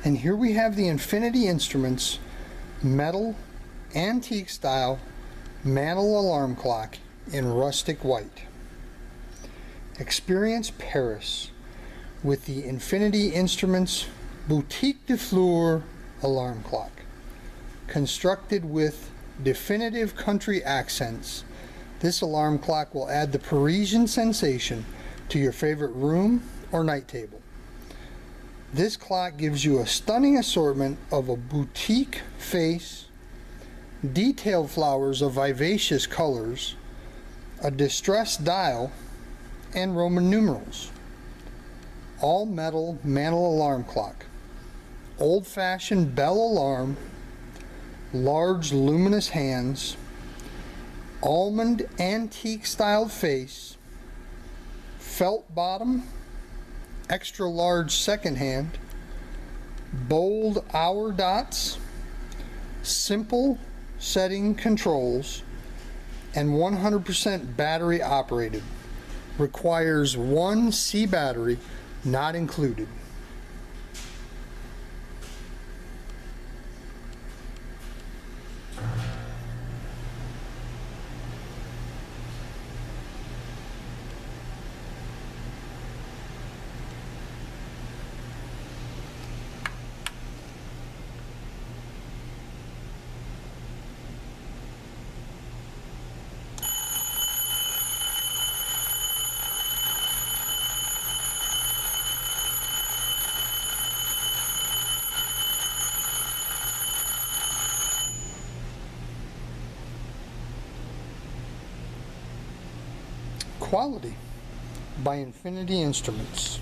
And here we have the Infinity Instruments metal antique style Mantle alarm clock in rustic white. Experience Paris with the Infinity Instruments Bouquet de Fleur alarm clock. Constructed with definitive country accents, this alarm clock will add the Parisian sensation to your favorite room or night table. This clock gives you a stunning assortment of a boutique face, detailed flowers of vivacious colors, a distressed dial, and Roman numerals. All metal Mantle alarm clock. Old-fashioned bell alarm, large luminous hands, almond antique styled face, felt bottom, extra large second hand, bold hour dots, simple setting controls, and 100% battery operated. Requires 1 C battery, not included. Quality by Infinity Instruments.